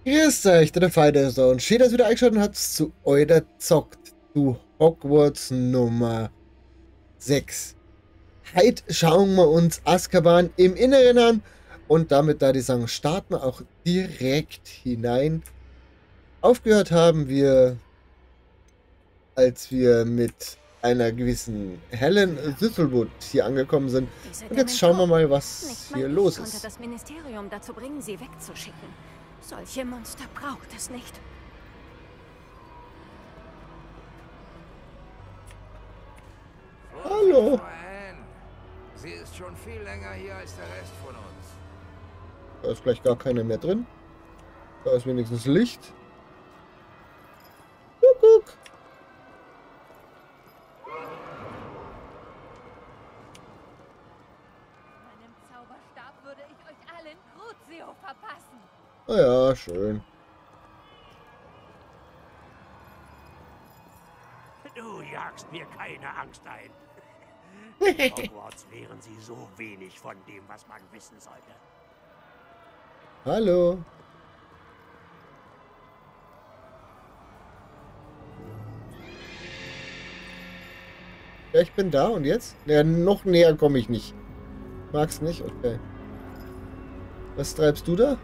Grüß euch, der Fighter so. Und schön, dass ihr wieder eingeschaltet habt zu Euler Zockt, zu Hogwarts Nummer 6. Heute schauen wir uns Azkaban im Inneren an und damit, da die sagen, starten wir auch direkt hinein. Aufgehört haben wir, als wir mit einer gewissen Helen Thistlewood hier angekommen sind. Diese Und jetzt schauen wir Dementoren. mal, was Nicht mal hier ich los konnte ist. das Ministerium dazu bringen, sie wegzuschicken. Solche Monster braucht es nicht. Hallo. Frau Anne. Sie ist schon viel länger hier als der Rest von uns. Da ist gleich gar keiner mehr drin. Da ist wenigstens Licht. Guck. Meinem Zauberstab würde ich euch allen Crucio verpassen. Ah ja, schön. Du jagst mir keine Angst ein. In Hogwarts lehren sie so wenig von dem, was man wissen sollte. Hallo. Ja, ich bin da und jetzt? Ja, noch näher komme ich nicht. Mag's nicht? Okay. Was treibst du da?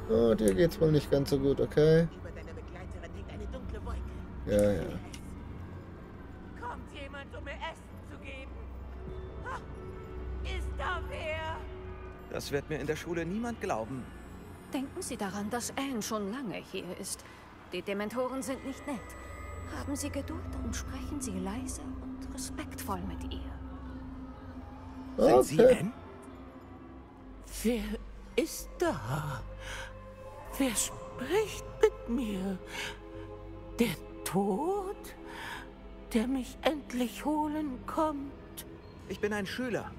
Oh, dir geht's wohl nicht ganz so gut, okay? Über deiner Begleiterin hängt eine dunkle Wolke. Ja, ja. Kommt jemand, um mir Essen zu geben? Ha! Ist da wer? Das wird mir in der Schule niemand glauben. Denken Sie daran, dass Anne schon lange hier ist. Die Dementoren sind nicht nett. Haben Sie Geduld und sprechen Sie leise und respektvoll mit ihr. Sind Sie Okay. Anne? Wer ist da? Wer spricht mit mir? Der Tod, der mich endlich holen kommt? Ich bin ein Schüler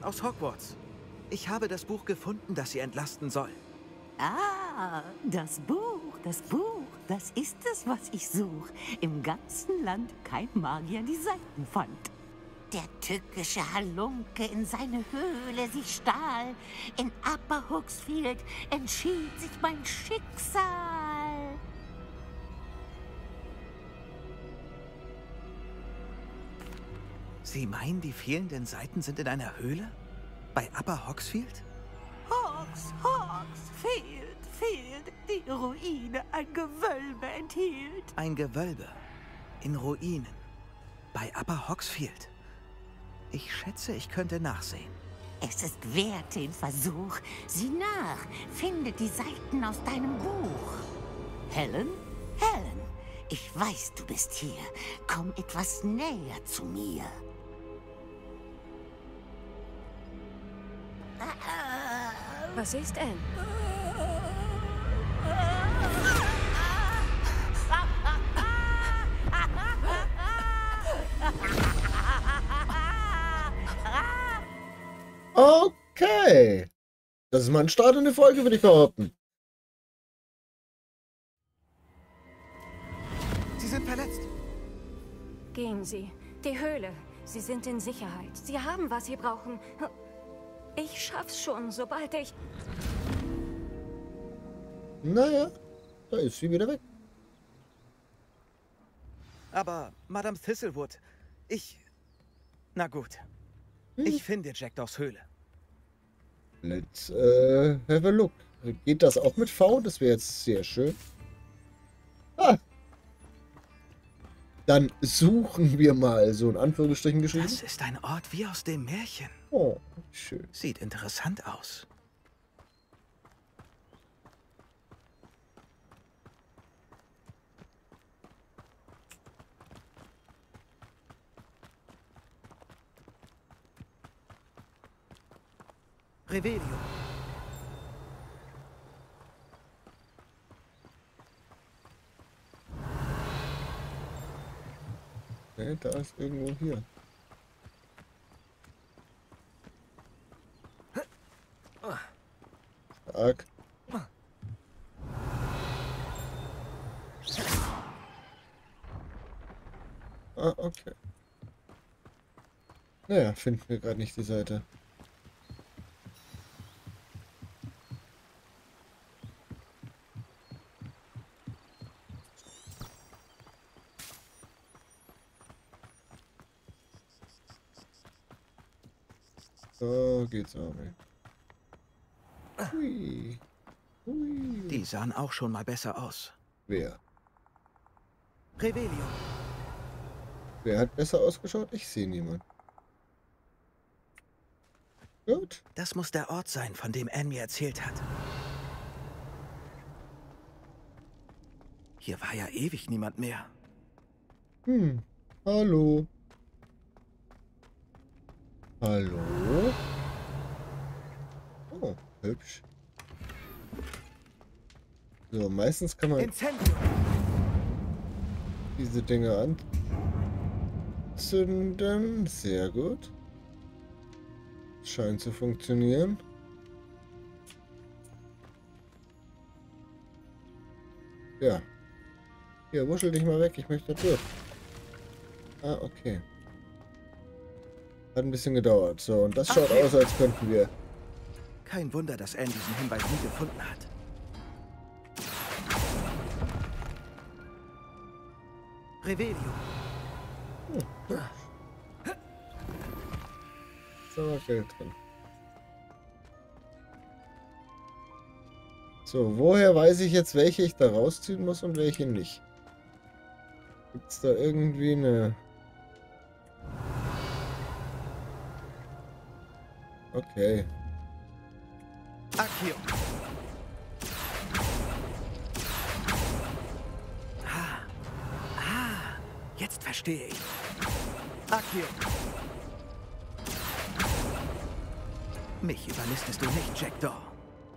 aus Hogwarts. Ich habe das Buch gefunden, das Sie entlasten soll. Ah, das Buch, das ist es, was ich suche. Im ganzen Land kein Magier die Seiten fand. Der tückische Halunke in seine Höhle sich stahl. In Upper Hooksfield entschied sich mein Schicksal. Sie meinen, die fehlenden Seiten sind in einer Höhle? Bei Upper Hogsfield? Hawks, fehlt. Die Ruine, ein Gewölbe enthielt. Ein Gewölbe. In Ruinen. Bei Upper Hogsfield. Ich schätze, ich könnte nachsehen. Es ist wert den Versuch. Sieh nach, finde die Seiten aus deinem Buch. Helen? Helen, ich weiß, du bist hier. Komm etwas näher zu mir. Was ist Anne? Okay. Das ist mal ein Start in die Folge, würde ich behaupten. Sie sind verletzt. Gehen Sie. Die Höhle. Sie sind in Sicherheit. Sie haben, was Sie brauchen. Ich schaff's schon, sobald ich... Naja, da ist sie wieder weg. Aber, Madame Thistlewood, Na gut. Ich finde Jack Dogs Höhle. Let's have a look. Geht das auch mit V? Das wäre jetzt sehr schön. Ah. Dann suchen wir mal, so in Anführungsstrichen geschrieben. Das ist ein Ort wie aus dem Märchen. Oh, schön. Sieht interessant aus. Revelio. Okay, da ist irgendwo hier. Stark. Ah, okay. Naja, finden wir gerade nicht die Seite. So geht's auch nicht. Hui. Hui. Die sahen auch schon mal besser aus. Wer? Revelio. Wer hat besser ausgeschaut? Ich sehe niemanden. Gut. Das muss der Ort sein, von dem Anne mir erzählt hat. Hier war ja ewig niemand mehr. Hallo. Hallo. Oh, hübsch. So, meistens kann man Incendio. diese Dinge anzünden. Sehr gut. Scheint zu funktionieren. Ja. Hier, wuschel dich mal weg. Ich möchte durch. Ah, okay. Hat ein bisschen gedauert. So, und das schaut aus, als könnten wir... Kein Wunder, dass Anne diesen Hinweis nie gefunden hat. Revelio. Ist aber Geld drin. So, woher weiß ich jetzt, welche ich da rausziehen muss und welche nicht? Gibt es da irgendwie eine... Okay. Accio. Jetzt verstehe ich. Accio. Mich überlistest du nicht, Jackdaw.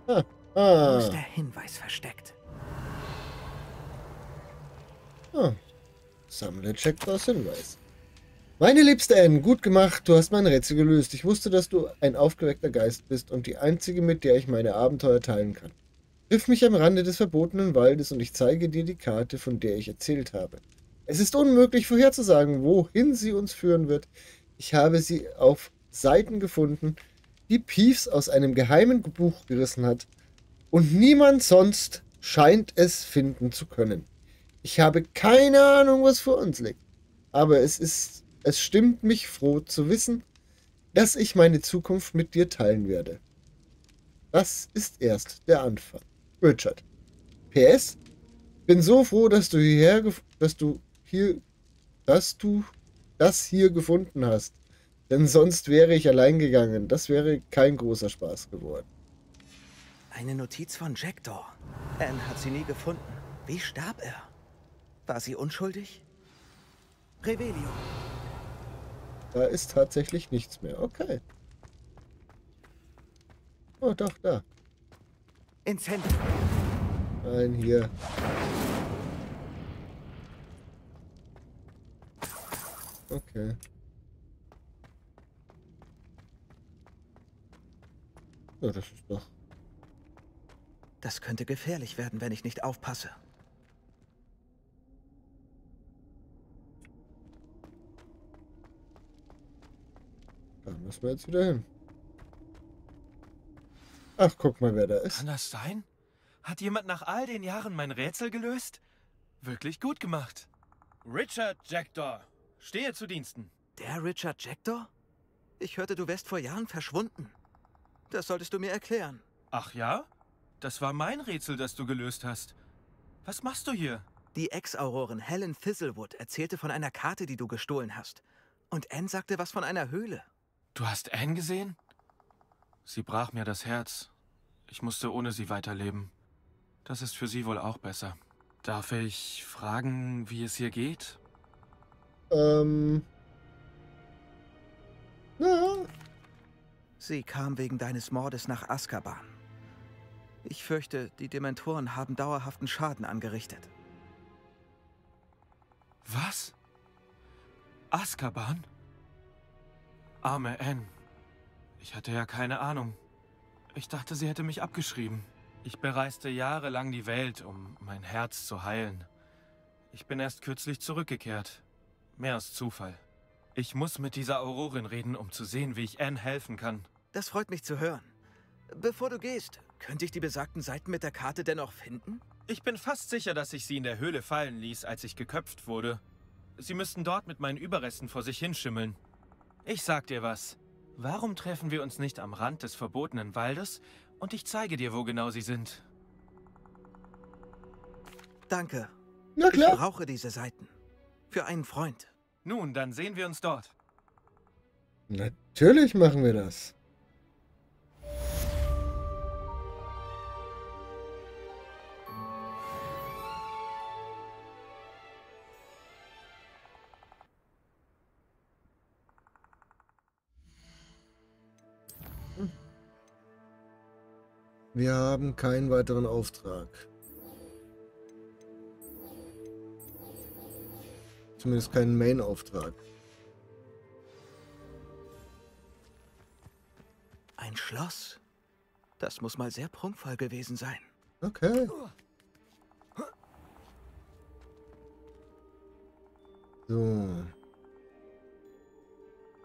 Wo ist der Hinweis versteckt? Sammle Jackdaws Hinweis. Meine liebste Anne, gut gemacht, du hast mein Rätsel gelöst. Ich wusste, dass du ein aufgeweckter Geist bist und die einzige, mit der ich meine Abenteuer teilen kann. Triff mich am Rande des verbotenen Waldes und ich zeige dir die Karte, von der ich erzählt habe. Es ist unmöglich vorherzusagen, wohin sie uns führen wird. Ich habe sie auf Seiten gefunden, die Peeves aus einem geheimen Buch gerissen hat und niemand sonst scheint es finden zu können. Ich habe keine Ahnung, was vor uns liegt, aber es stimmt mich froh zu wissen, dass ich meine Zukunft mit dir teilen werde. Das ist erst der Anfang. Richard. PS. Bin so froh, dass du das hier gefunden hast. Denn sonst wäre ich allein gegangen. Das wäre kein großer Spaß geworden. Eine Notiz von Jackdaw. Anne hat sie nie gefunden. Wie starb er? War sie unschuldig? Revelio. Da ist tatsächlich nichts mehr. Okay. Oh, doch, da. Incendio. Nein, hier. Okay. Ja, das ist doch... Das könnte gefährlich werden, wenn ich nicht aufpasse. Da müssen wir jetzt wieder hin. Ach, guck mal, wer da ist. Kann das sein? Hat jemand nach all den Jahren mein Rätsel gelöst? Wirklich gut gemacht. Richard Jackdaw, stehe zu Diensten. Der Richard Jackdaw? Ich hörte, du wärst vor Jahren verschwunden. Das solltest du mir erklären. Ach ja? Das war mein Rätsel, das du gelöst hast. Was machst du hier? Die Ex-Aurorin Helen Thistlewood erzählte von einer Karte, die du gestohlen hast. Und Anne sagte was von einer Höhle. Du hast Anne gesehen? Sie brach mir das Herz. Ich musste ohne sie weiterleben. Das ist für sie wohl auch besser. Darf ich fragen, wie es hier geht? Ja. Sie kam wegen deines Mordes nach Azkaban. Ich fürchte, die Dementoren haben dauerhaften Schaden angerichtet. Was? Azkaban? Arme Anne. Ich hatte ja keine Ahnung. Ich dachte, sie hätte mich abgeschrieben. Ich bereiste jahrelang die Welt, um mein Herz zu heilen. Ich bin erst kürzlich zurückgekehrt. Mehr aus Zufall. Ich muss mit dieser Aurorin reden, um zu sehen, wie ich Anne helfen kann. Das freut mich zu hören. Bevor du gehst, könnte ich die besagten Seiten mit der Karte dennoch finden? Ich bin fast sicher, dass ich sie in der Höhle fallen ließ, als ich geköpft wurde. Sie müssten dort mit meinen Überresten vor sich hinschimmeln. Ich sag dir was. Warum treffen wir uns nicht am Rand des verbotenen Waldes und ich zeige dir, wo genau sie sind? Danke. Na klar. Ich brauche diese Seiten. Für einen Freund. Nun, dann sehen wir uns dort. Natürlich machen wir das. Wir haben keinen weiteren Auftrag. Zumindest keinen Main-Auftrag. Ein Schloss? Das muss mal sehr prunkvoll gewesen sein. Okay. So.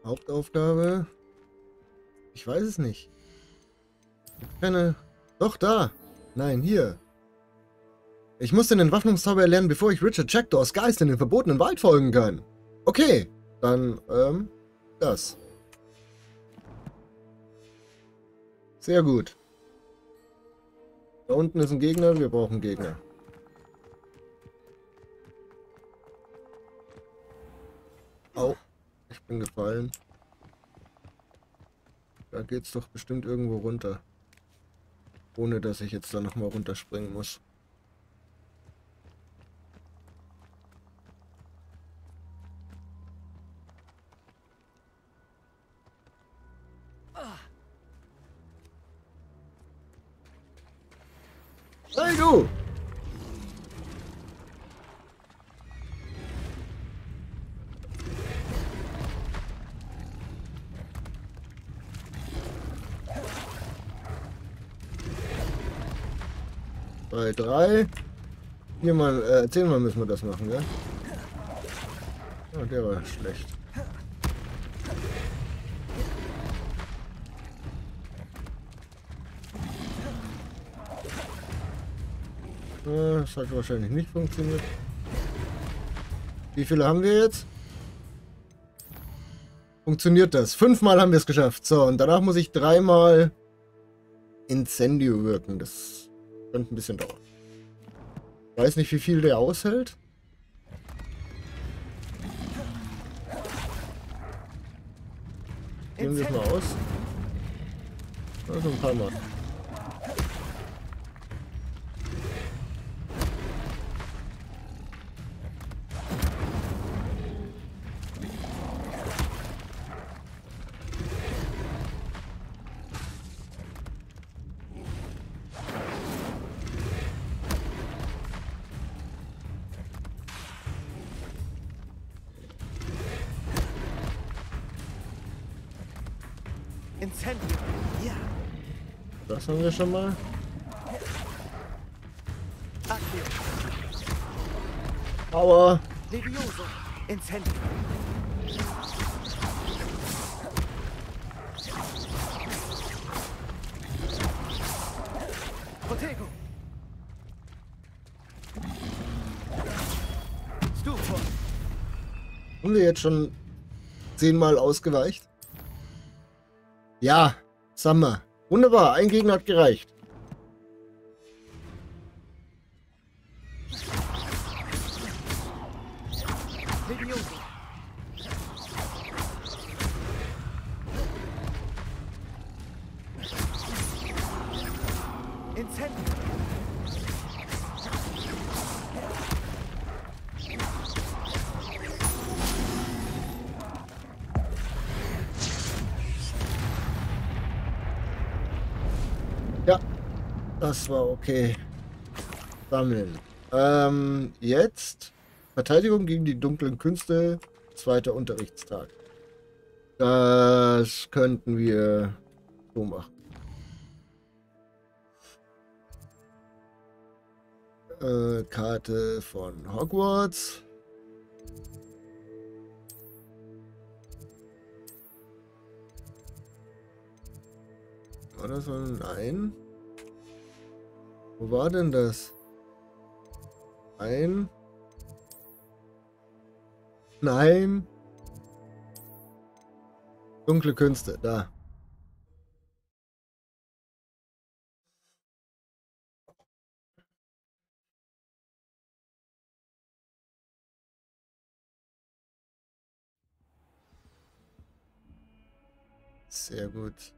Hauptaufgabe? Ich weiß es nicht. Keine... Doch, da. Nein, hier. Ich muss den Entwaffnungszauber erlernen, bevor ich Richard Jackdaws Geist in den verbotenen Wald folgen kann. Okay, dann, das. Sehr gut. Da unten ist ein Gegner, wir brauchen Gegner. Au, ich bin gefallen. Da geht's doch bestimmt irgendwo runter. Ohne dass ich jetzt da nochmal runterspringen muss. Hey du! Bei 3. 10-mal müssen wir das machen, ja? Oh, der war schlecht. Das hat wahrscheinlich nicht funktioniert. Wie viele haben wir jetzt? Funktioniert das? 5-mal haben wir es geschafft. So, und danach muss ich 3-mal Incendio wirken. Das könnte ein bisschen dauern. Ich weiß nicht, wie viel der aushält. Nehmen wir es mal aus. Also ein paar Mal. Incendio. Ja. Das haben wir schon mal. Accio. Aua. Levioso. Incendio. Protego. Stufo. Haben wir jetzt schon 10-mal ausgeweicht? Ja, Summer. Wunderbar, ein Gegner hat gereicht. Levioso. Incendio. Ja, das war okay. Sammeln. Jetzt Verteidigung gegen die dunklen Künste, 2. Unterrichtstag. Das könnten wir so machen. Karte von Hogwarts. War das so? Nein. Wo war denn das? Nein. Dunkle Künste, da. Sehr gut.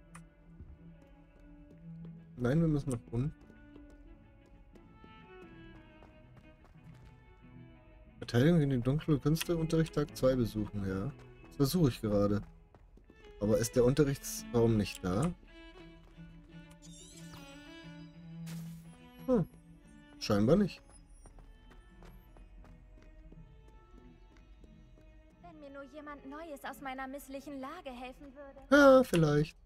Nein, wir müssen nach unten. Verteidigung in den dunklen Künste Unterrichtstag 2 besuchen, ja. Das versuche ich gerade. Aber ist der Unterrichtsraum nicht da? Hm. Scheinbar nicht. Wenn mir nur jemand Neues aus meiner misslichen Lage helfen würde. Ja, vielleicht.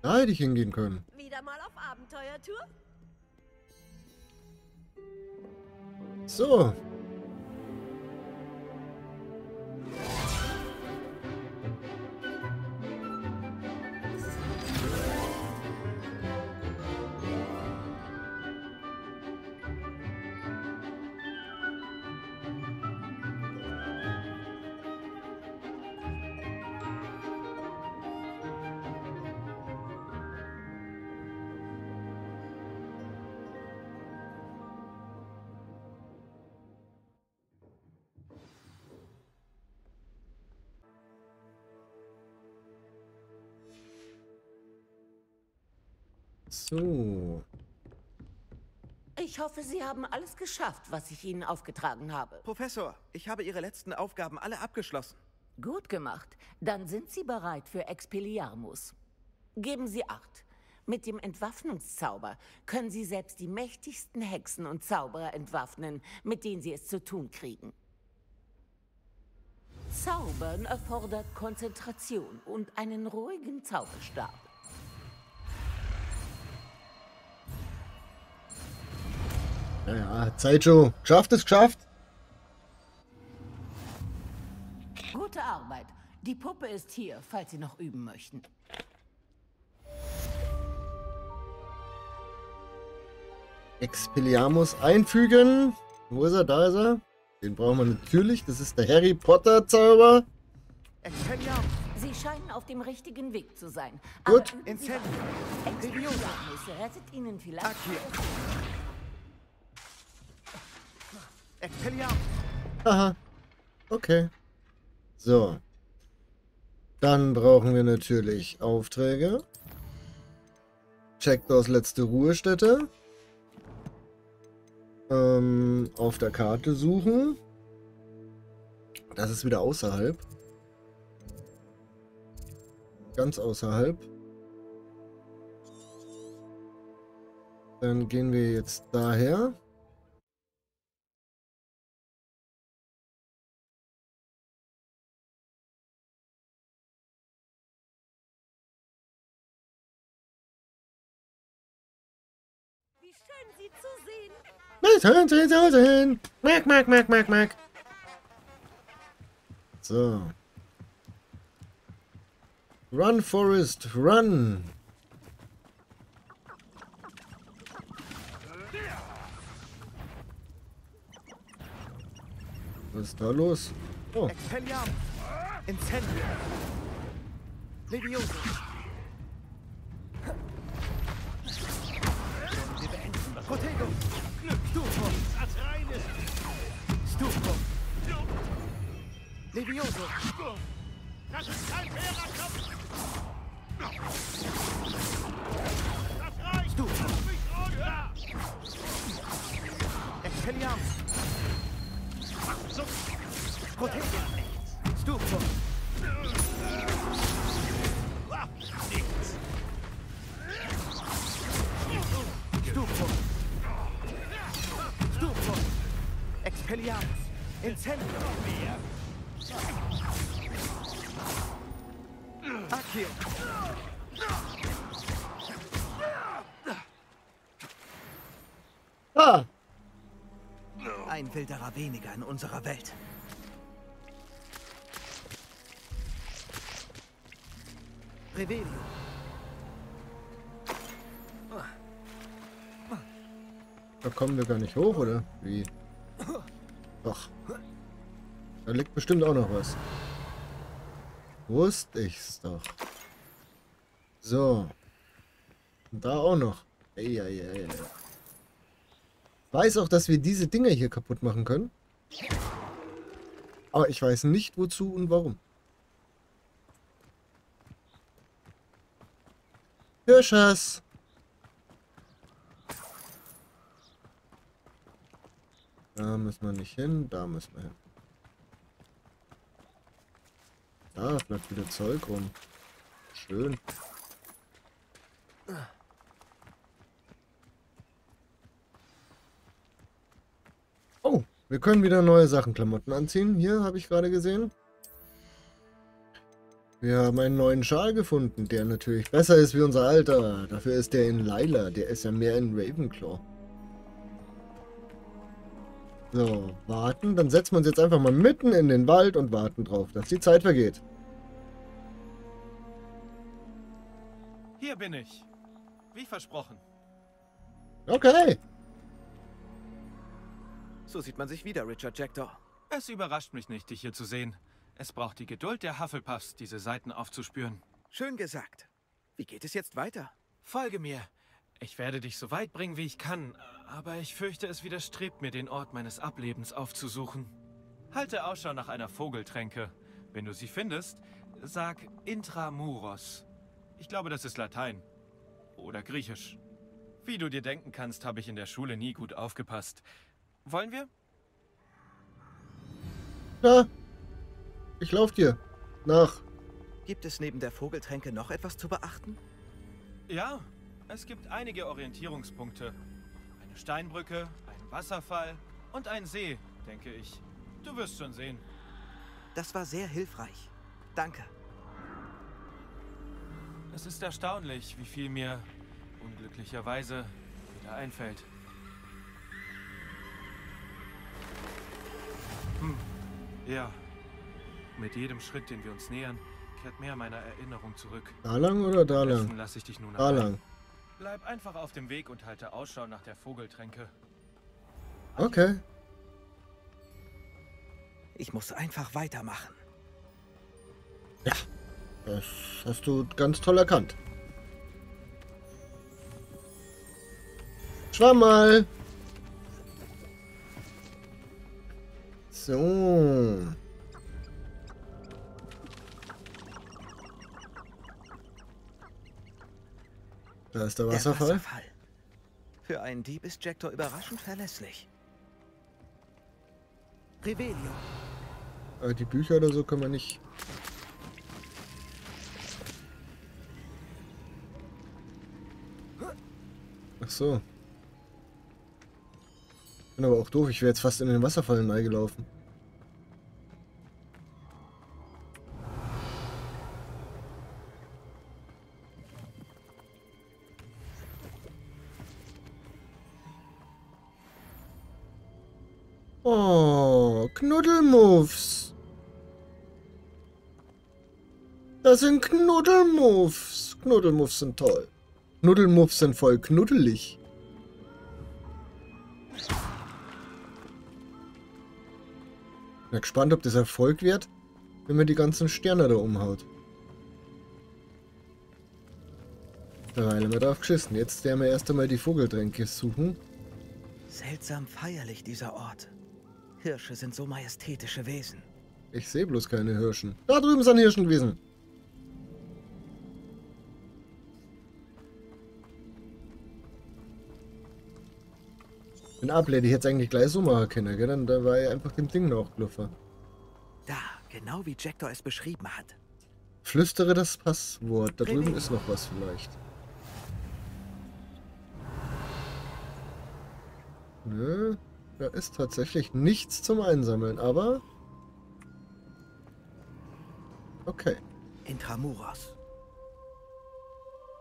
Da hätte ich hingehen können. Wieder mal auf Abenteuertour? So. So. Ich hoffe, Sie haben alles geschafft, was ich Ihnen aufgetragen habe. Professor, ich habe Ihre letzten Aufgaben alle abgeschlossen. Gut gemacht. Dann sind Sie bereit für Expelliarmus. Geben Sie Acht. Mit dem Entwaffnungszauber können Sie selbst die mächtigsten Hexen und Zauberer entwaffnen, mit denen Sie es zu tun kriegen. Zaubern erfordert Konzentration und einen ruhigen Zauberstab. Naja, Zeit schon. Geschafft ist geschafft. Gute Arbeit. Die Puppe ist hier, falls Sie noch üben möchten. Expelliarmus einfügen. Wo ist er? Da ist er. Den brauchen wir natürlich. Das ist der Harry Potter Zauber. Sie scheinen auf dem richtigen Weg zu sein. Gut. Expelliarmus rettet Ihnen vielleicht... Aha. Okay. So. Dann brauchen wir natürlich Aufträge. Jackdaws letzte Ruhestätte. Auf der Karte suchen. Das ist wieder außerhalb. Ganz außerhalb. Dann gehen wir jetzt daher. Wie schön, Sie zu sehen. Mac. So. Run, Forest, run! Was ist da los? Oh. Incendio. Levioso. Protego. Stufo. Stufo. Levioso. Das ist kein fairer Kampf! Das reicht! Stufo. Lass mich runter! Expelliarmus. So. Protego. Stufo. Nichts! Stufo. Stufo. Expelliarmus. Incendio. Accio. Ah! Ein Wilderer weniger in unserer Welt. Revelio. Da kommen wir gar nicht hoch, oder? Wie? Doch. Da liegt bestimmt auch noch was. Wusste ich's doch. So. Und da auch noch. Eieiei. Weiß auch, dass wir diese Dinger hier kaputt machen können. Aber ich weiß nicht, wozu und warum. Hirschers. Da müssen wir nicht hin, da müssen wir hin. Da bleibt wieder Zeug rum. Schön. Oh, wir können wieder neue Klamotten anziehen. Hier habe ich gerade gesehen. Wir haben einen neuen Schal gefunden, der natürlich besser ist wie unser alter. Dafür ist der in Lila. Der ist ja mehr in Ravenclaw. So, warten. Dann setzen wir uns jetzt einfach mal mitten in den Wald und warten drauf, dass die Zeit vergeht. Hier bin ich. Wie versprochen. Okay. So sieht man sich wieder, Richard Jector. Es überrascht mich nicht, dich hier zu sehen. Es braucht die Geduld der Hufflepuffs, diese Seiten aufzuspüren. Schön gesagt. Wie geht es jetzt weiter? Folge mir. Ich werde dich so weit bringen, wie ich kann, aber ich fürchte, es widerstrebt mir, den Ort meines Ablebens aufzusuchen. Halte Ausschau nach einer Vogeltränke. Wenn du sie findest, sag Intramuros. Ich glaube, das ist Latein. Oder Griechisch. Wie du dir denken kannst, habe ich in der Schule nie gut aufgepasst. Wollen wir? Ja. Ich lauf dir nach. Gibt es neben der Vogeltränke noch etwas zu beachten? Ja, es gibt einige Orientierungspunkte. Eine Steinbrücke, ein Wasserfall und ein See, denke ich. Du wirst schon sehen. Das war sehr hilfreich. Danke. Es ist erstaunlich, wie viel mir unglücklicherweise wieder einfällt. Ja. Mit jedem Schritt, den wir uns nähern, kehrt mehr meiner Erinnerung zurück. Da lang oder da lang? Dessen lasse ich dich nun da allein. Lang. Bleib einfach auf dem Weg und halte Ausschau nach der Vogeltränke. Okay. Ich muss einfach weitermachen. Ja, das hast du ganz toll erkannt. Schwamm mal. So. Da ist der Wasserfall. Für einen Dieb ist Jector überraschend verlässlich. Revelio. Aber die Bücher oder so können wir nicht. Ach so. Bin aber auch doof, ich wäre jetzt fast in den Wasserfall hineingelaufen. Oh, Knuddelmuffs. Das sind Knuddelmuffs. Knuddelmuffs sind toll. Knuddelmuffs sind voll knuddelig. Bin gespannt, ob das Erfolg wird, wenn man die ganzen Sterne da umhaut. Da haben wir drauf geschissen. Jetzt werden wir erst einmal die Vogeltränke suchen. Seltsam feierlich dieser Ort. Hirsche sind so majestätische Wesen. Ich sehe bloß keine Hirschen. Da drüben sind Hirschen gewesen. Den Able hätte ich jetzt eigentlich gleich so machen können, gell? Dann da war ja einfach dem Ding nachgelaufen. Da, genau wie Jector es beschrieben hat. Flüstere das Passwort. Da drüben ist noch was vielleicht. Nö, da ist tatsächlich nichts zum Einsammeln, aber... Okay. Intramuros.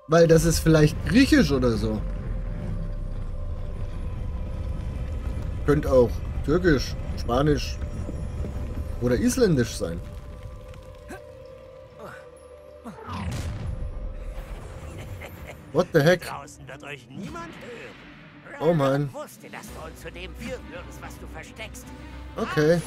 Weil das ist vielleicht griechisch oder so. Könnte auch türkisch, spanisch oder isländisch sein. What the heck? Draußen wird euch niemand hören. Oh Mann. Ich wusste, dass du uns zu dem führen würdest, was du versteckst. Okay.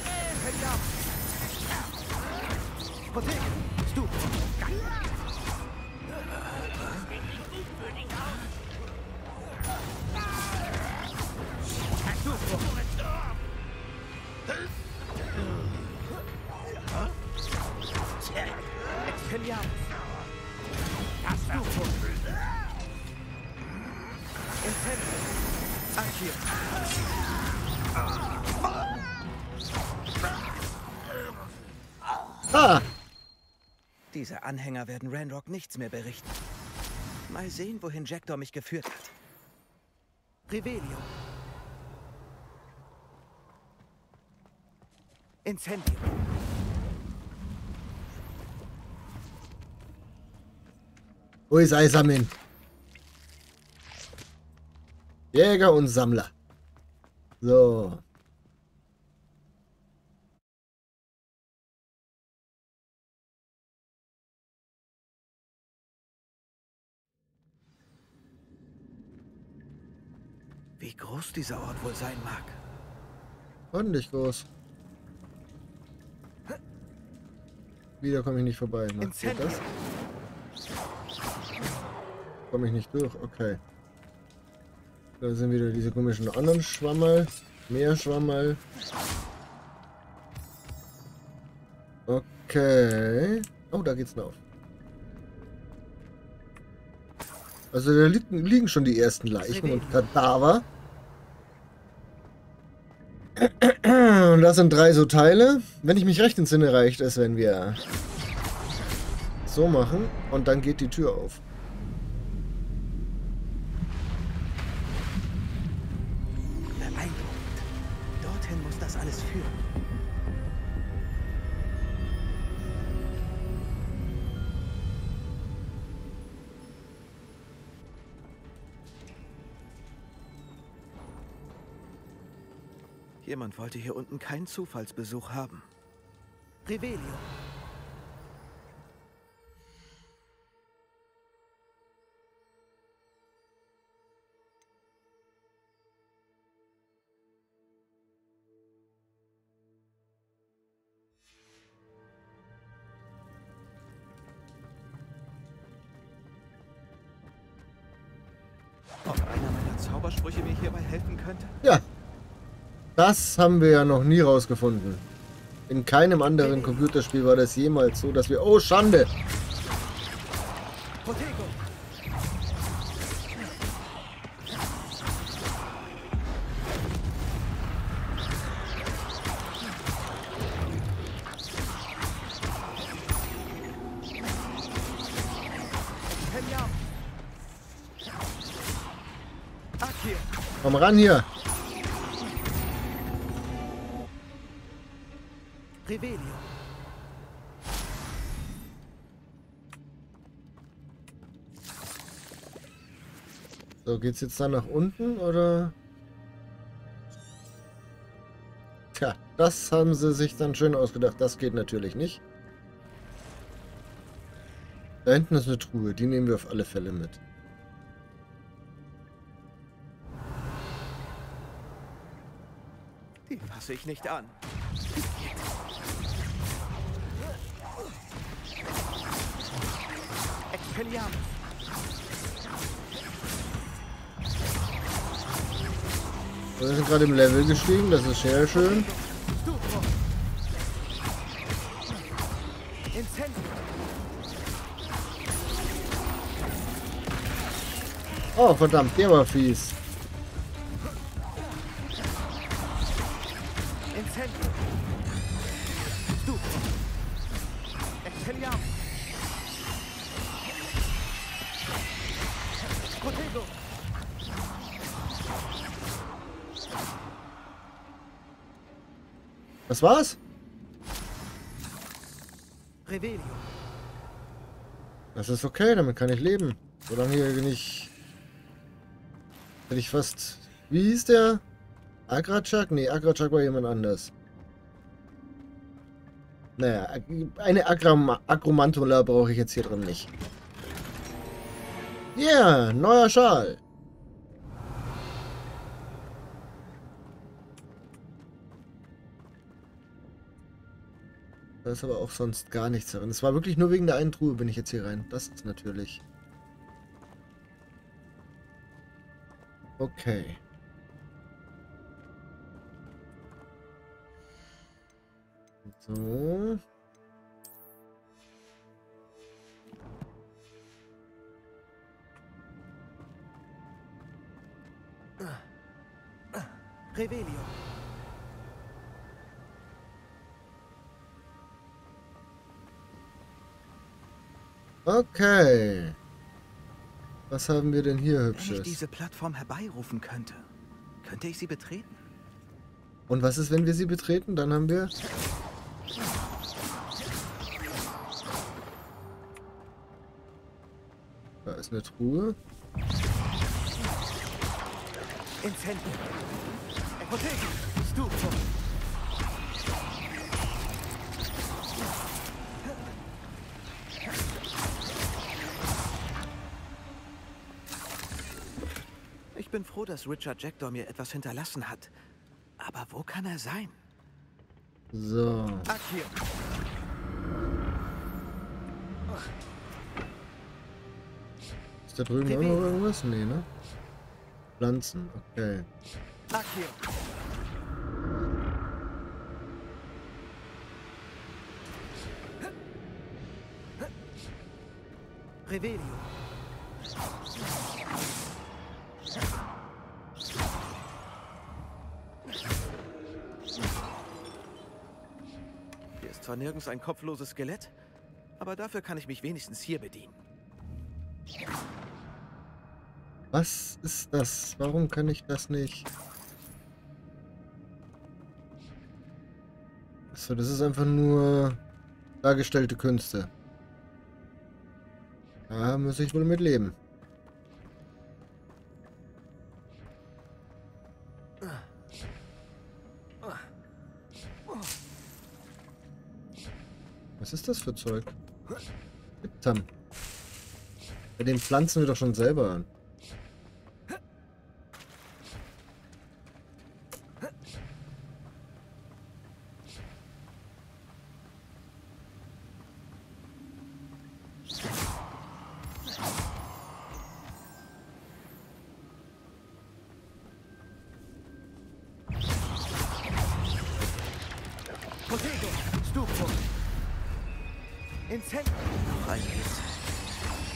Ah! Diese Anhänger werden Ranrock nichts mehr berichten. Mal sehen, wohin Jackdaw mich geführt hat. Revelio. Incendio. Wo ist Eisamin? Jäger und Sammler. So. Wie groß dieser Ort wohl sein mag. Ordentlich groß. Wieder komme ich nicht vorbei. Macht ihr das? Komme ich nicht durch? Okay. Da sind wieder diese komischen anderen Schwammerl. Mehr Schwammerl. Okay. Oh, da geht's noch. Also da liegen schon die ersten Leichen und Kadaver. Und das sind 3 so Teile. Wenn ich mich recht entsinne, reicht es, wenn wir so machen und dann geht die Tür auf. Beeindruckend. Dorthin muss das alles führen. Jemand wollte hier unten keinen Zufallsbesuch haben. Revelio. Ob einer meiner Zaubersprüche mir hierbei helfen könnte? Ja. Das haben wir ja noch nie rausgefunden. In keinem anderen Computerspiel war das jemals so, dass wir... Oh, Schande! Komm ran hier! Revelio. So, geht's jetzt dann nach unten, oder? Tja, das haben sie sich dann schön ausgedacht. Das geht natürlich nicht. Da hinten ist eine Truhe. Die nehmen wir auf alle Fälle mit. Die fasse ich nicht an. Expelliarmus. Wir sind gerade im Level gestiegen, das ist sehr schön. Oh, verdammt, der war fies. Was war's? Revelio. Das ist okay, damit kann ich leben. Solange hier nicht... Hätte ich fast... Wie hieß der? Agrachak? Nee, Agrachak war jemand anders. Naja, eine Agromantula brauche ich jetzt hier drin nicht. Yeah, neuer Schal. ist aber auch sonst gar nichts darin. Es war wirklich nur wegen der einen Truhe bin ich jetzt hier rein. Das ist natürlich... Okay. So. Revelio. Okay. Was haben wir denn hier Wenn Hübsches? ich diese Plattform herbeirufen könnte, könnte ich sie betreten? Und was ist, wenn wir sie betreten? Dann haben wir... Da ist eine Truhe. Incendio. Apotheke. Stufo. Ich bin froh, dass Richard Jackdaw mir etwas hinterlassen hat. Aber wo kann er sein? So. Akio. Ist da drüben auch noch irgendwas? Nee, ne? Pflanzen, okay. Akio. Revelio. Hier ist zwar nirgends ein kopfloses Skelett, aber dafür kann ich mich wenigstens hier bedienen. Was ist das? Warum kann ich das nicht? Achso, das ist einfach nur dargestellte Künste. Da muss ich wohl mit leben. Was ist das für Zeug? Tam. Bei den pflanzen wir doch schon selber an. Potato, Stufo. Incendio. Noch ein Blitz.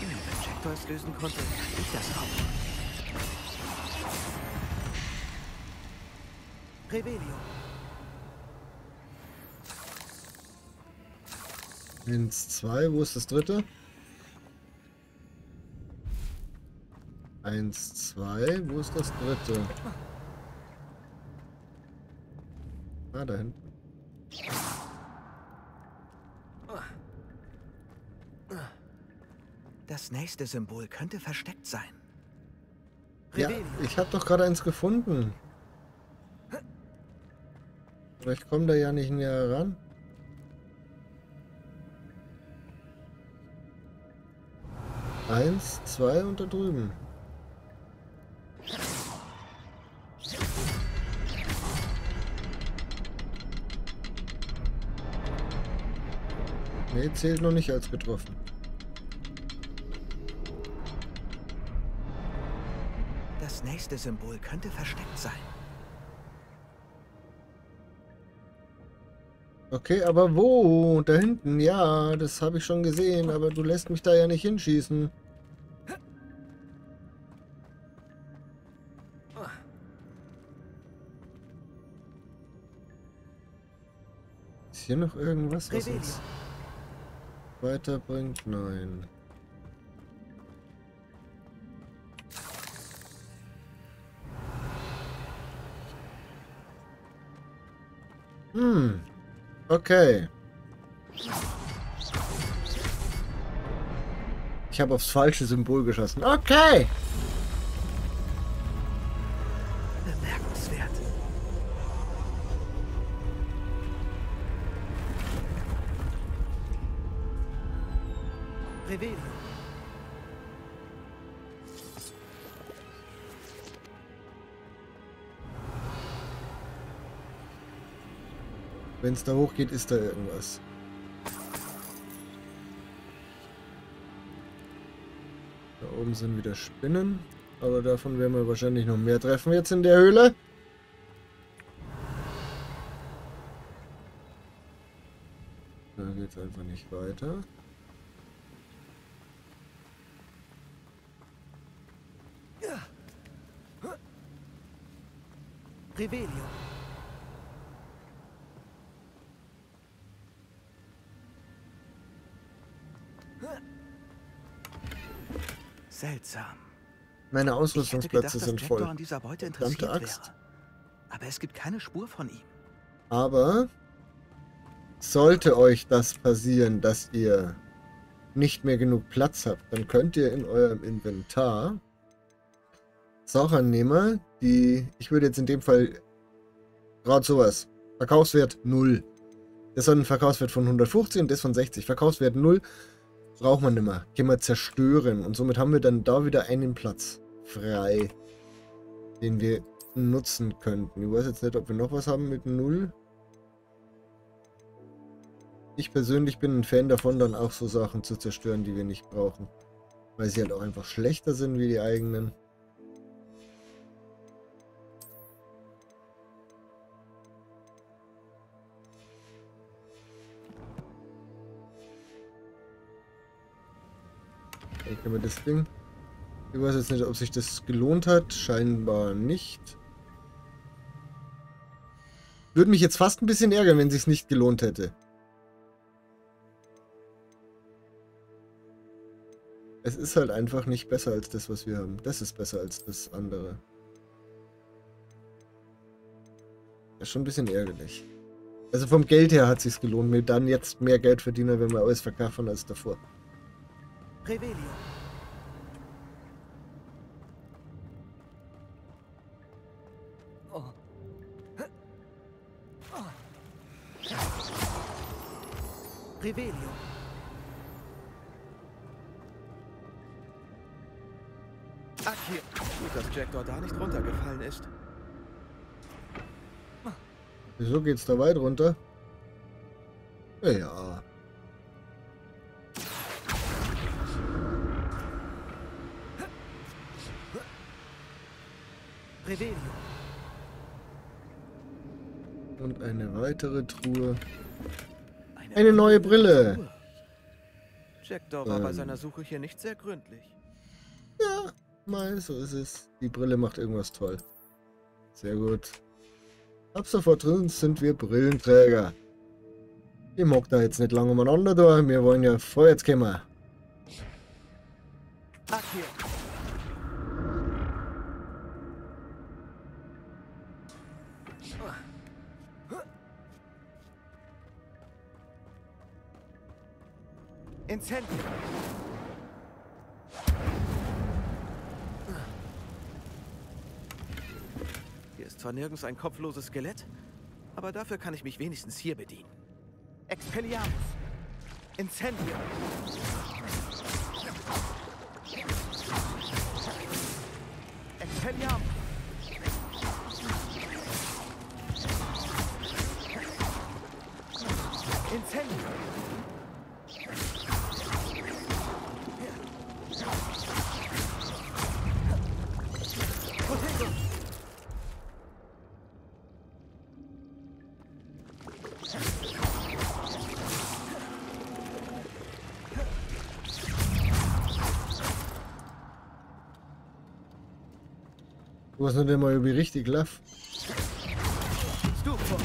Wenn Jackdaw es lösen konnte, kann ich das auch. Revelio. 1, 2, wo ist das dritte? 1, 2, wo ist das dritte? Ah, da hinten. Das nächste Symbol könnte versteckt sein. Ja, ich habe doch gerade eins gefunden. Aber ich komme da ja nicht näher ran. Eins, zwei und da drüben. Nee, zählt noch nicht als getroffen. Das nächste Symbol könnte versteckt sein. Okay, aber wo? Da hinten, ja, das habe ich schon gesehen, aber du lässt mich da ja nicht hinschießen. Ist hier noch irgendwas, was uns weiterbringt? Nein. Okay. Ich habe aufs falsche Symbol geschossen. Okay. Bemerkenswert. Revelio. Wenn es da hochgeht, ist da irgendwas. oben sind wieder Spinnen. Aber davon werden wir wahrscheinlich noch mehr treffen jetzt in der Höhle. Da geht es einfach nicht weiter. Revelio. Seltsam. Meine Ausrüstungsplätze sind voll. An dieser Beute interessiert wäre. Aber es gibt keine Spur von ihm. Aber sollte euch das passieren, dass ihr nicht mehr genug Platz habt, dann könnt ihr in eurem Inventar Sachen nehmen, die, ich würde jetzt in dem Fall gerade sowas, Verkaufswert 0. Das soll ein Verkaufswert von 150 und das von 60. Verkaufswert 0 braucht man nicht mehr. Können wir zerstören und somit haben wir dann da wieder einen Platz frei, den wir nutzen könnten. Ich weiß jetzt nicht, ob wir noch was haben mit 0. Ich persönlich bin ein Fan davon, dann auch so Sachen zu zerstören, die wir nicht brauchen. Weil sie halt auch einfach schlechter sind wie die eigenen. Ich kann mir das Ding... Ich weiß jetzt nicht, ob sich das gelohnt hat. Scheinbar nicht. Würde mich jetzt fast ein bisschen ärgern, wenn es sich nicht gelohnt hätte. Es ist halt einfach nicht besser als das, was wir haben. Das ist besser als das andere. Das ist schon ein bisschen ärgerlich. Also vom Geld her hat es sich gelohnt, mir dann jetzt mehr Geld verdienen, wenn wir alles verkaufen als davor. Revelio. Oh. Revelio. Ach hier. Gut, dass Jackdaw da nicht runtergefallen ist. Wieso geht's da weit runter? Ja. Revelio. Und eine weitere Truhe. Eine neue Brille. Jackdaw war bei seiner Suche hier nicht sehr gründlich. Ja, mal so ist es. Die Brille macht irgendwas toll. Sehr gut. Ab sofort drin sind wir Brillenträger. Ich mag da jetzt nicht lange umeinander da. Wir wollen ja vorwärts kommen. Ach hier. Incendio. Hier ist zwar nirgends ein kopfloses Skelett, aber dafür kann ich mich wenigstens hier bedienen. Expelliarmus. Incendio. Expelliarmus. Incendio. Du hast nicht immer über richtig laff. Stupor.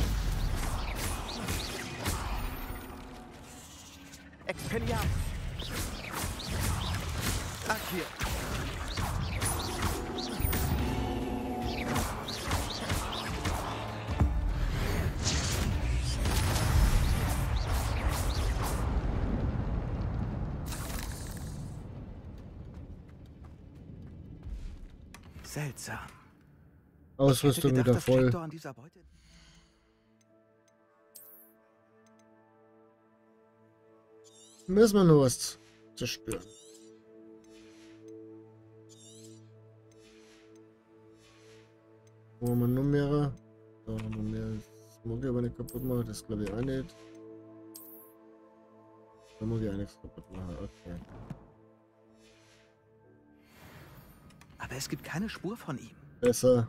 Expelliarmus. Ach hier. Seltsam. Ausrüstung wieder voll. Müssen wir nur was zerstören. Wo haben wir noch mehr? Da haben wir mehr. Das mag ich aber nicht kaputt machen, das glaube ich auch nicht. Da mag ich auch nichts kaputt machen, okay. aber es gibt keine Spur von ihm. Besser.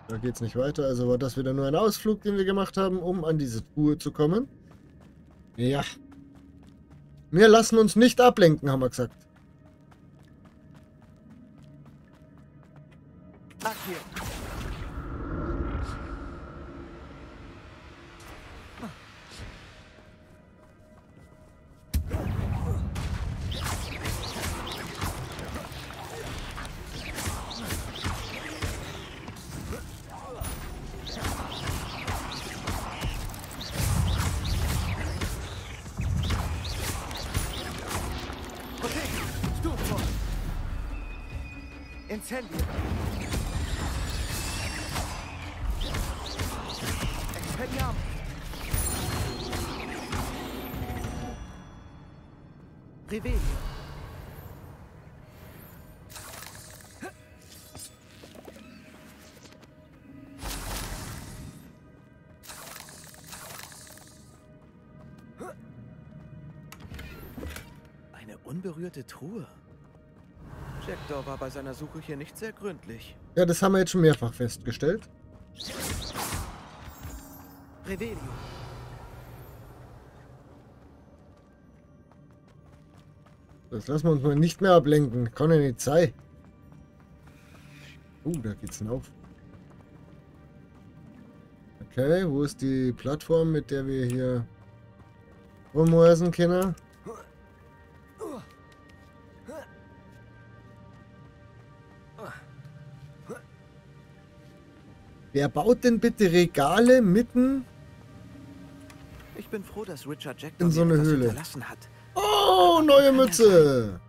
Da geht's nicht weiter, also war das wieder nur ein Ausflug, den wir gemacht haben, um an diese Truhe zu kommen. Ja. Wir lassen uns nicht ablenken, haben wir gesagt. Ach, hier. Incendio. Expelliarmus. Revelio. Eine unberührte Truhe. Jektor war bei seiner Suche hier nicht sehr gründlich. Ja, das haben wir jetzt schon mehrfach festgestellt. Revelio. Das lassen wir uns mal nicht mehr ablenken. Kann ja nicht sein. Da geht's hinauf. Okay, wo ist die Plattform, mit der wir hier rumreisen können? Wer baut denn bitte Regale mitten Ich bin froh, dass Richard Jektor in so eine etwas Höhle? hinterlassen hat. Oh, neue Mütze!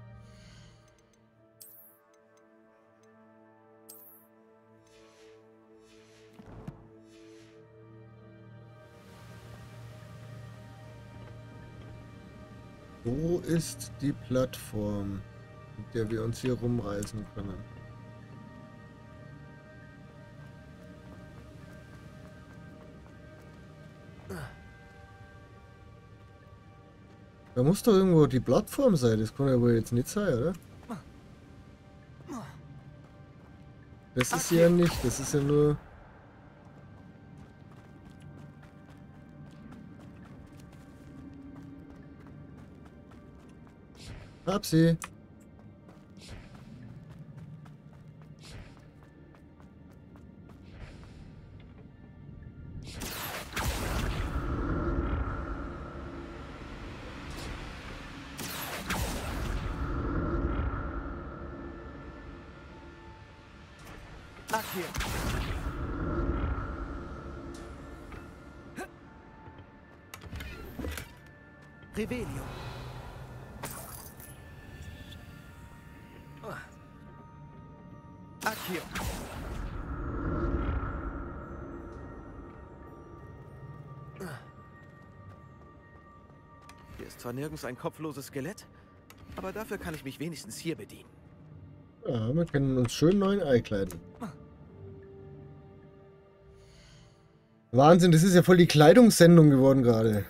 Wo ist die Plattform, mit der wir uns hier rumreisen können? Da muss doch irgendwo die Plattform sein. Das kann ja wohl jetzt nicht sein, oder? Das ist ja nicht. Das ist ja nur... Hab sie. Ach, hier. Revelio. Accio. Hier ist zwar nirgends ein kopfloses Skelett, aber dafür kann ich mich wenigstens hier bedienen. Ja, wir können uns schön neuen Ei kleiden. Wahnsinn, das ist ja voll die Kleidungssendung geworden gerade.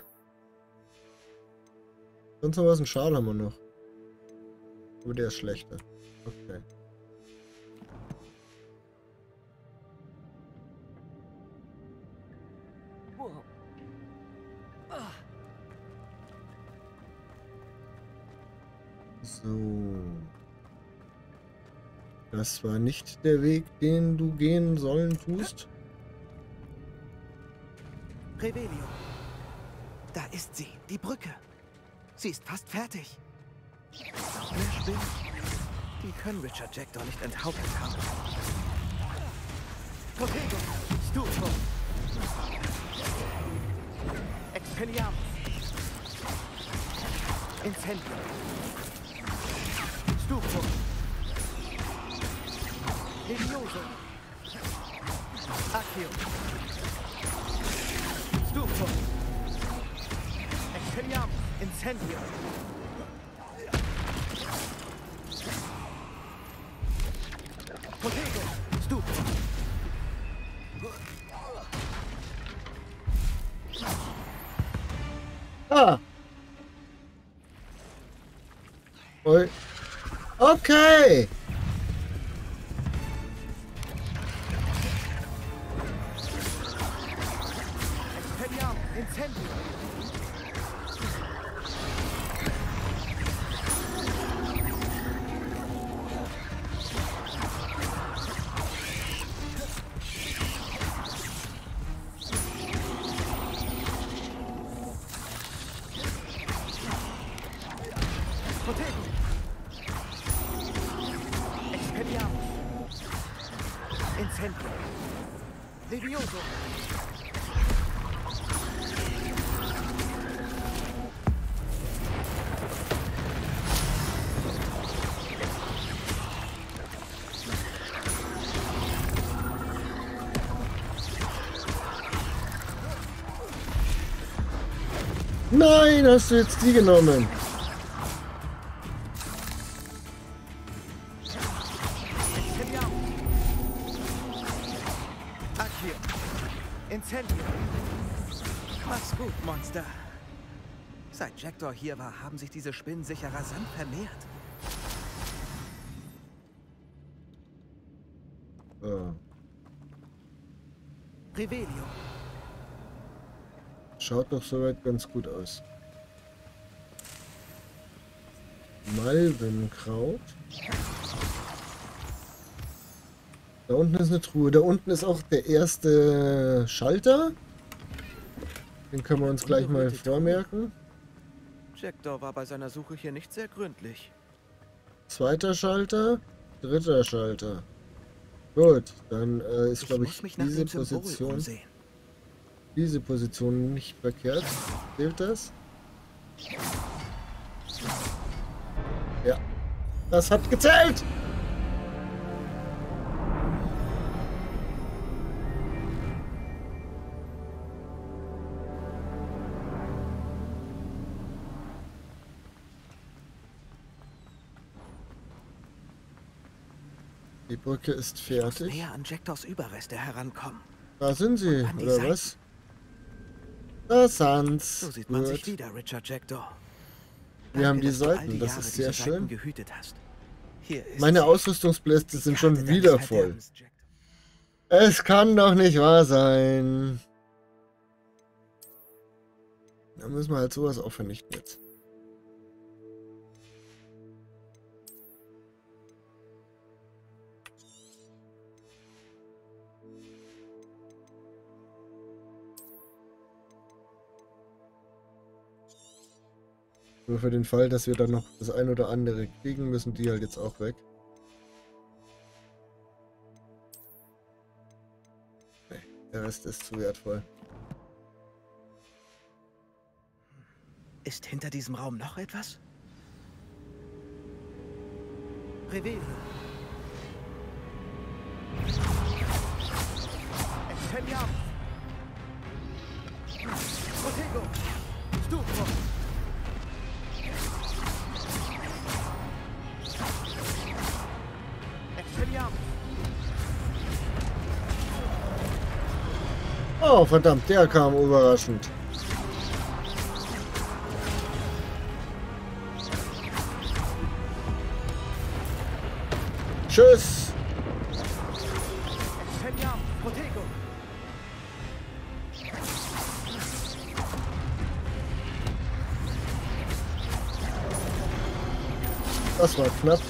Sonst noch was? Ein Schal haben wir noch. Aber der ist schlechter. Okay. So. Das war nicht der Weg, den du gehen sollen tust. Revelio. Da ist sie, die Brücke. Sie ist fast fertig. Mehr Spinnen. Die können Richard Jektor nicht enthauptet haben. Protego. Stufo. Expelliarmus. Incendio. Stufo. Levioso. Accio. Stufo. Expelliarmus. Incendio. Protego. Stufo. Ah! Okay. Nein, hast du jetzt die genommen? Mach's gut, Monster. Seit Jackdaw hier war, haben sich diese Spinnen sicher rasant vermehrt. Oh. Revelio. Schaut doch soweit ganz gut aus. Malvenkraut. Da unten ist eine Truhe. Da unten ist auch der erste Schalter. Den können wir uns gleich mal vormerken. Jackdaw war bei seiner Suche hier nicht sehr gründlich. Zweiter Schalter. Dritter Schalter. Gut, dann ist, glaube ich, diese Position nicht verkehrt. Zählt das? Ja. Das hat gezählt! Die Brücke ist fertig. Ich muss näher an Jackdaws Überreste herankommen. Da sind sie, oder was? Da sind's. So sieht man sich wieder, Richard Jackdaw. Wir haben die Seiten, das ist sehr schön. Hier ist meine Ausrüstungsplätze sind schon wieder voll. Es kann doch nicht wahr sein. Da müssen wir halt sowas auch vernichten jetzt. Nur für den Fall, dass wir dann noch das ein oder andere kriegen, müssen die halt jetzt auch weg. Nee, der Rest ist zu wertvoll. Ist hinter diesem Raum noch etwas? Revelio. Expelliarmus. Protego. Stufo. Oh, verdammt, der kam überraschend. Tschüss. Das war knapp.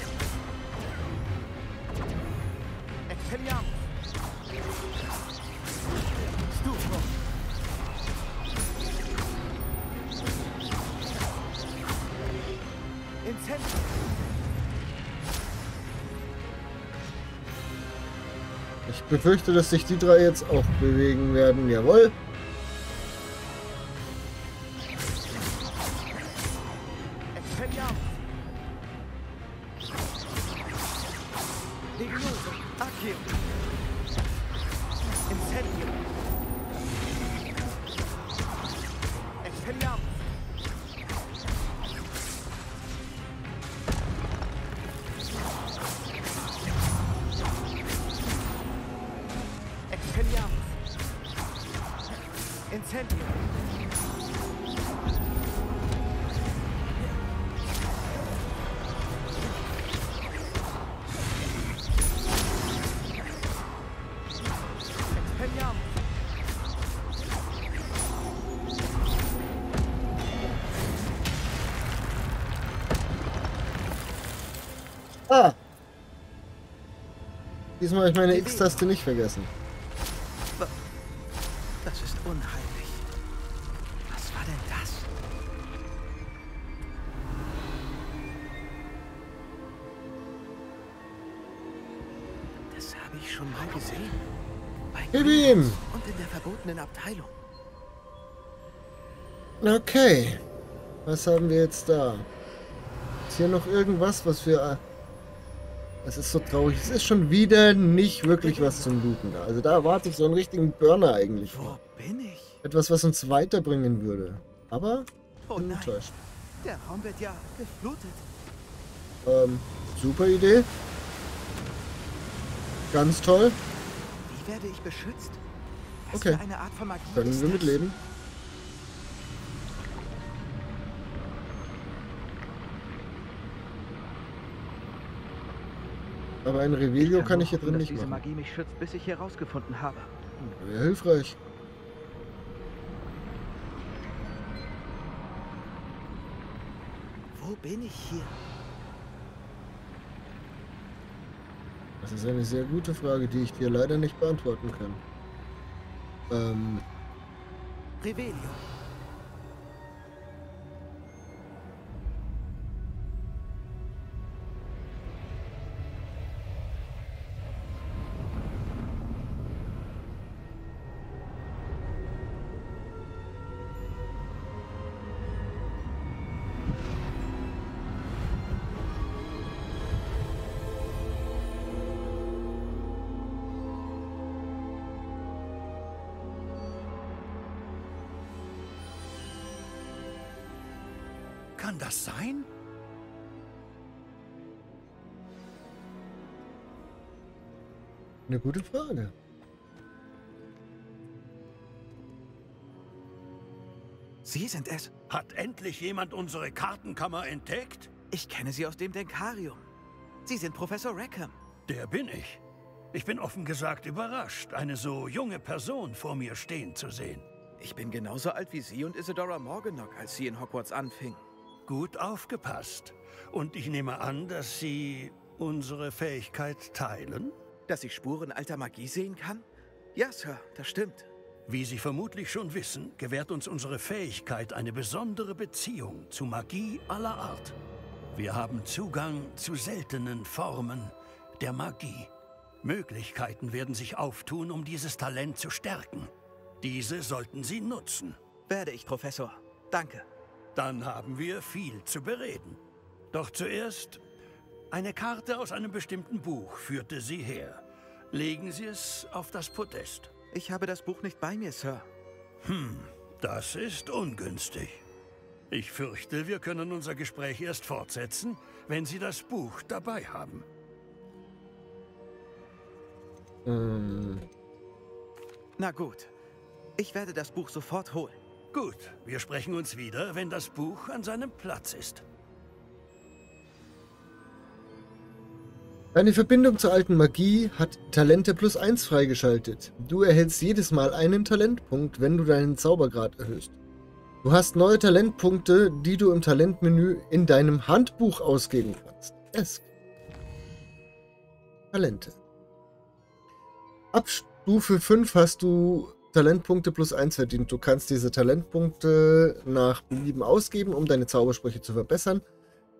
Ich befürchte, dass sich die drei jetzt auch bewegen werden. Jawohl. Ah! Diesmal habe ich meine X-Taste nicht vergessen. Das ist unheimlich. Was war denn das? Das habe ich schon mal gesehen. Bei Gib ihm! und in der verbotenen Abteilung. Okay. Was haben wir jetzt da? Ist hier noch irgendwas, was wir... Es ist so traurig. Es ist schon wieder nicht wirklich was zum Looten da. Also da erwarte ich so einen richtigen Burner eigentlich. Wo bin ich? Etwas, was uns weiterbringen würde. Aber bin enttäuscht. Der Raum wird ja geflutet. Super Idee. Ganz toll. Wie werde ich beschützt? Was Okay. für eine Art von Magie Können ist wir das? mitleben. Aber ein Revelio kann ich hier drin nicht diese machen. Magie mich schützt, bis ich herausgefunden habe. Wäre hilfreich. Wo bin ich hier? Das ist eine sehr gute Frage, die ich dir leider nicht beantworten kann. Revelio. Kann das sein? Eine gute Frage. Sie sind es. Hat endlich jemand unsere Kartenkammer entdeckt? Ich kenne Sie aus dem Denkarium. Sie sind Professor Rackham. Der bin ich. Ich bin offen gesagt überrascht, eine so junge Person vor mir stehen zu sehen. Ich bin genauso alt wie Sie und Isadora Morganlock, als sie in Hogwarts anfing. Gut aufgepasst. Und ich nehme an, dass Sie unsere Fähigkeit teilen? Dass ich Spuren alter Magie sehen kann? Ja, Sir, das stimmt. Wie Sie vermutlich schon wissen, gewährt uns unsere Fähigkeit eine besondere Beziehung zu Magie aller Art. Wir haben Zugang zu seltenen Formen der Magie. Möglichkeiten werden sich auftun, um dieses Talent zu stärken. Diese sollten Sie nutzen. Werde ich, Professor. Danke. Dann haben wir viel zu bereden. Doch zuerst, eine Karte aus einem bestimmten Buch führte Sie her. Legen Sie es auf das Podest. Ich habe das Buch nicht bei mir, Sir. Das ist ungünstig. Ich fürchte, wir können unser Gespräch erst fortsetzen, wenn Sie das Buch dabei haben. Na gut. Ich werde das Buch sofort holen. Gut, wir sprechen uns wieder, wenn das Buch an seinem Platz ist. Deine Verbindung zur alten Magie hat Talente +1 freigeschaltet. Du erhältst jedes Mal einen Talentpunkt, wenn du deinen Zaubergrad erhöhst. Du hast neue Talentpunkte, die du im Talentmenü in deinem Handbuch ausgeben kannst. Talente. Ab Stufe 5 hast du Talentpunkte +1 verdient. Du kannst diese Talentpunkte nach Belieben ausgeben, um deine Zaubersprüche zu verbessern,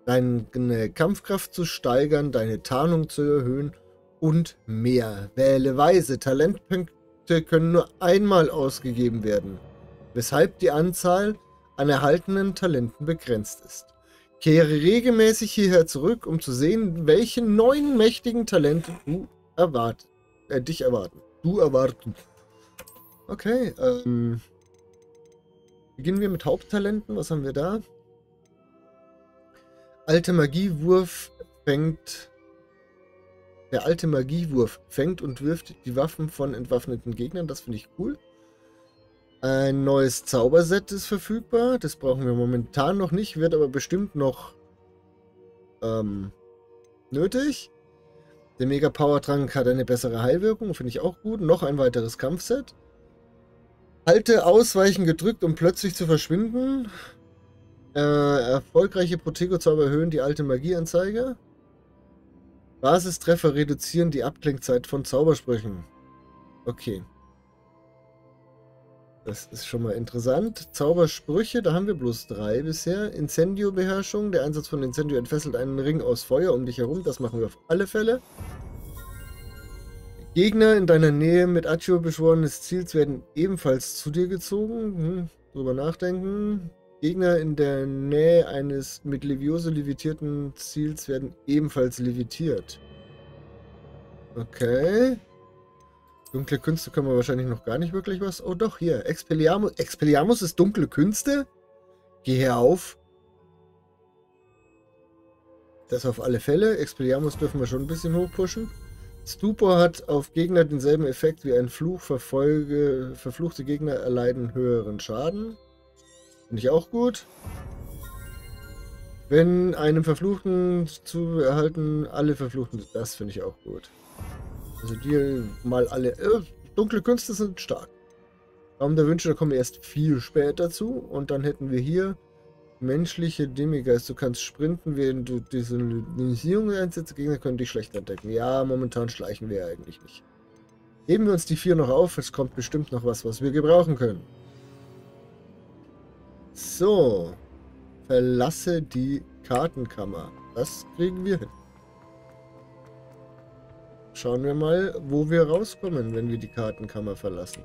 deine Kampfkraft zu steigern, deine Tarnung zu erhöhen und mehr. Wähle weise. Talentpunkte können nur einmal ausgegeben werden, weshalb die Anzahl an erhaltenen Talenten begrenzt ist. Kehre regelmäßig hierher zurück, um zu sehen, welche neuen mächtigen Talente dich erwarten. Okay, beginnen wir mit Haupttalenten. Was haben wir da? Der alte Magiewurf fängt und wirft die Waffen von entwaffneten Gegnern. Das finde ich cool. Ein neues Zauberset ist verfügbar. Das brauchen wir momentan noch nicht, wird aber bestimmt noch nötig. Der Mega Power Trank hat eine bessere Heilwirkung, finde ich auch gut. Noch ein weiteres Kampfset. Halte Ausweichen gedrückt, um plötzlich zu verschwinden. Erfolgreiche Protego-Zauber erhöhen die alte Magieanzeige. Basistreffer reduzieren die Abklingzeit von Zaubersprüchen. Okay. Das ist schon mal interessant. Zaubersprüche, da haben wir bloß 3 bisher. Incendio-Beherrschung. Der Einsatz von Incendio entfesselt einen Ring aus Feuer um dich herum. Das machen wir auf alle Fälle. Gegner in deiner Nähe mit Accio beschworenes Ziels werden ebenfalls zu dir gezogen. Drüber nachdenken. Gegner in der Nähe eines mit Levioso levitierten Ziels werden ebenfalls levitiert. Okay. Dunkle Künste können wir wahrscheinlich noch gar nicht wirklich was. Oh doch, hier. Expelliarmus. Expelliarmus ist dunkle Künste? Geh her auf. Das auf alle Fälle. Expelliarmus dürfen wir schon ein bisschen hochpushen. Stupor hat auf Gegner denselben Effekt wie ein Fluch. Verfluchte Gegner erleiden höheren Schaden. Finde ich auch gut. Wenn einem Verfluchten zu erhalten, alle Verfluchten, das finde ich auch gut. Also die mal alle. Dunkle Künste sind stark. Raum der Wünsche, da kommen wir erst viel später zu. Und dann hätten wir hier menschliche Demigeist. Du kannst sprinten, während du diese Synchronisierung einsetzt. Gegner können dich schlecht entdecken. Ja, momentan schleichen wir eigentlich nicht. Heben wir uns die 4 noch auf. Es kommt bestimmt noch was wir gebrauchen können. So. Verlasse die Kartenkammer. Das kriegen wir hin. Schauen wir mal, wo wir rauskommen, wenn wir die Kartenkammer verlassen.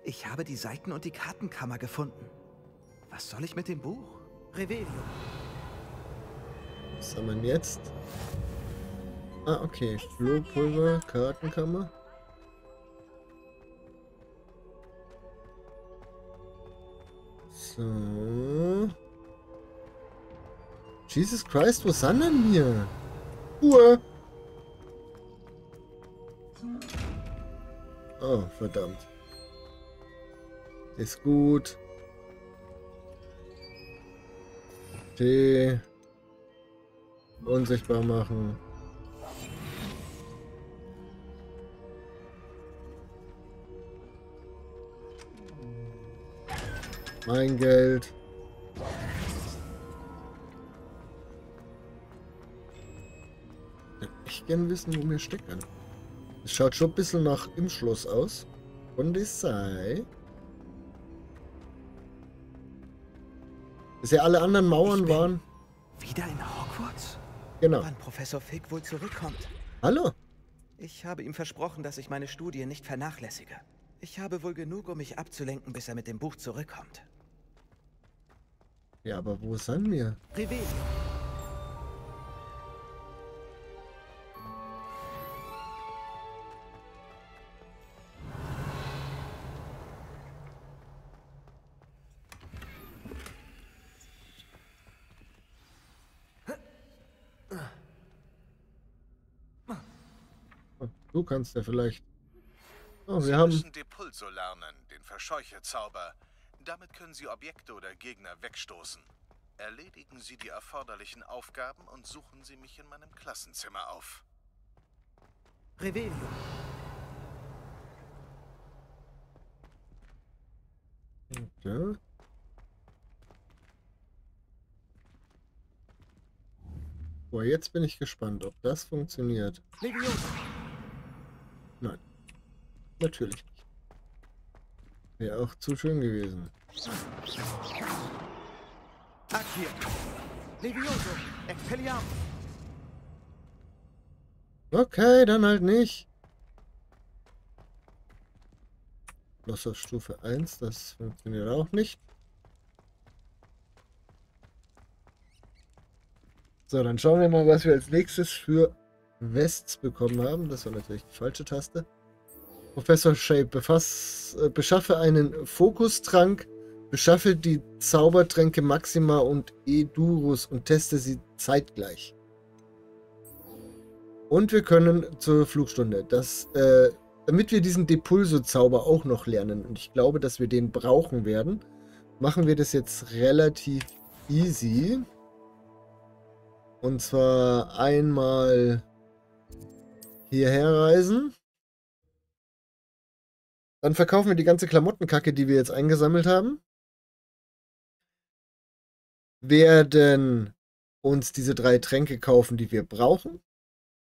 Ich habe die Seiten und die Kartenkammer gefunden. Was soll ich mit dem Buch? Revelio. Was haben wir denn jetzt? Ah, okay. Flohpulver, Kartenkammer. So. Jesus Christ, wo sind denn wir? Oh, verdammt. Ist gut. Tee. Unsichtbar machen. Mein Geld. Ich würde gerne wissen, wo wir stecken. Es schaut schon ein bisschen nach im Schloss aus. Und es sei. Bisher alle anderen Mauern waren. Wieder in Hogwarts? Genau. Wann Professor Fig wohl zurückkommt. Hallo. Ich habe ihm versprochen, dass ich meine Studie nicht vernachlässige. Ich habe wohl genug, um mich abzulenken, bis er mit dem Buch zurückkommt. Ja, aber wo sind wir? Revelio. Du kannst ja vielleicht. Oh, Sie wir haben. müssen Depulso lernen, den Verscheucherzauber. Damit können Sie Objekte oder Gegner wegstoßen. Erledigen Sie die erforderlichen Aufgaben und suchen Sie mich in meinem Klassenzimmer auf. Revelio. Okay. Boah, jetzt bin ich gespannt, ob das funktioniert. Levioso. Nein. Natürlich nicht. Wäre auch zu schön gewesen. Accio. Levioso. Expelliarmus. Okay, dann halt nicht. Bloß auf Stufe 1, das funktioniert auch nicht. So, dann schauen wir mal, was wir als nächstes für Wests bekommen haben. Das war natürlich die falsche Taste. Professor Shape, beschaffe einen Fokustrank, beschaffe die Zaubertränke Maxima und Edurus und teste sie zeitgleich. Und wir können zur Flugstunde. Damit wir diesen Depulso-Zauber auch noch lernen, und ich glaube, dass wir den brauchen werden, machen wir das jetzt relativ easy. Und zwar einmal hierher reisen. Dann verkaufen wir die ganze Klamottenkacke, die wir jetzt eingesammelt haben. Werden uns diese 3 Tränke kaufen, die wir brauchen.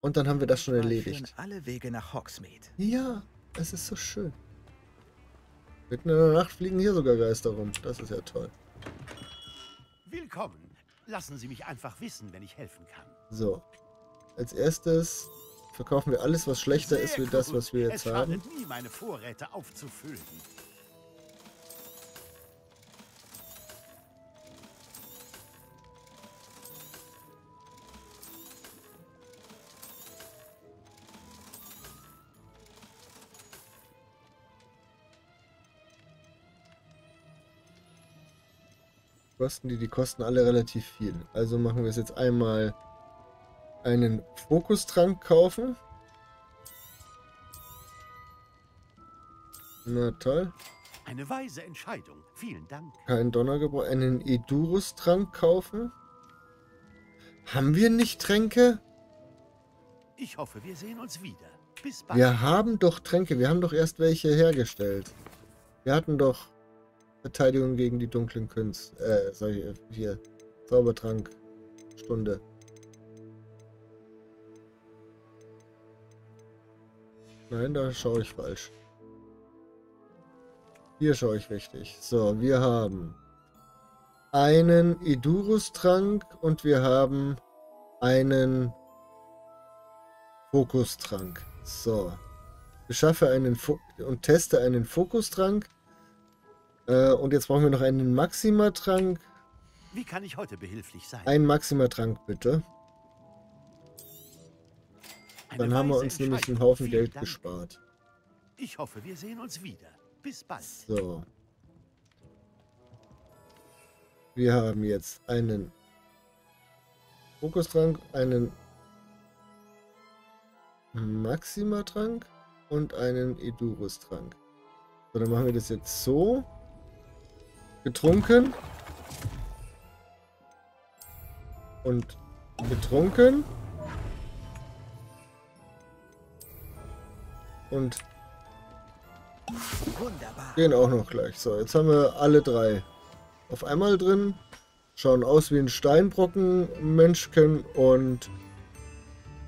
Und dann haben wir das schon erledigt. Alle Wege nach Hogsmeade. Ja, es ist so schön. Mitten in der Nacht fliegen hier sogar Geister rum. Das ist ja toll. Willkommen. Lassen Sie mich einfach wissen, wenn ich helfen kann. So. Als erstes verkaufen wir alles, was schlechter ist, wie das, was wir jetzt haben. Es schadet nie, meine Vorräte aufzufüllen. Die kosten alle relativ viel. Also machen wir es jetzt einmal einen Fokustrank kaufen. Na toll. Eine weise Entscheidung. Vielen Dank. Kein Donnergebrauch. Einen Edurus-Trank kaufen. Haben wir nicht Tränke? Ich hoffe, wir sehen uns wieder. Bis bald. Wir haben doch Tränke. Wir haben doch erst welche hergestellt. Wir hatten doch Verteidigung gegen die dunklen Künste. Sag ich hier. Zaubertrank. Stunde. Nein, da schaue ich falsch. Hier schaue ich richtig. So, wir haben einen Edurus-Trank und wir haben einen Fokustrank. So. Beschaffe einen und teste einen Fokustrank. Und jetzt brauchen wir noch einen Maxima-Trank. Wie kann ich heute behilflich sein? Ein Maxima-Trank, bitte. Dann haben wir uns nämlich einen Haufen Geld gespart. Ich hoffe, wir sehen uns wieder. Bis bald. So. Wir haben jetzt einen Fokustrank, einen Maxima-Trank und einen Edurus-Trank. So, dann machen wir das jetzt so. Getrunken. Und getrunken. Und wunderbar. Gehen auch noch gleich. So, jetzt haben wir alle 3 auf einmal drin. Schauen aus wie ein Steinbrocken, Menschken und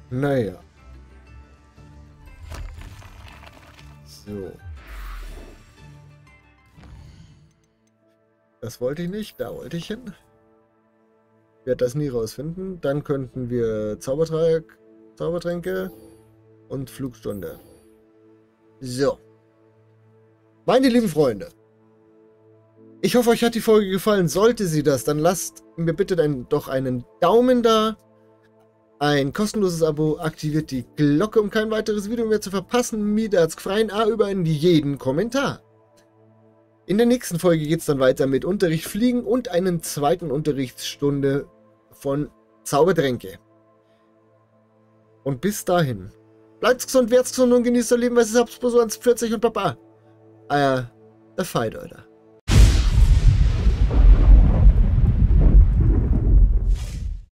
naja. So. Das wollte ich nicht, da wollte ich hin. Ich werde das nie rausfinden. Dann könnten wir Zaubertränke und Flugstunde. So. Meine lieben Freunde. Ich hoffe, euch hat die Folge gefallen. Sollte sie das, dann lasst mir bitte doch einen Daumen da. Ein kostenloses Abo, aktiviert die Glocke, um kein weiteres Video mehr zu verpassen. Mir das freien A über in jeden Kommentar. In der nächsten Folge geht es dann weiter mit Unterricht Fliegen und einen zweiten Unterrichtsstunde von Zaubertränke. Und bis dahin, bleibt gesund, wert's gesund und genießt euer Leben, was ihr habt, so 40 und Papa. Der Fight, Alter.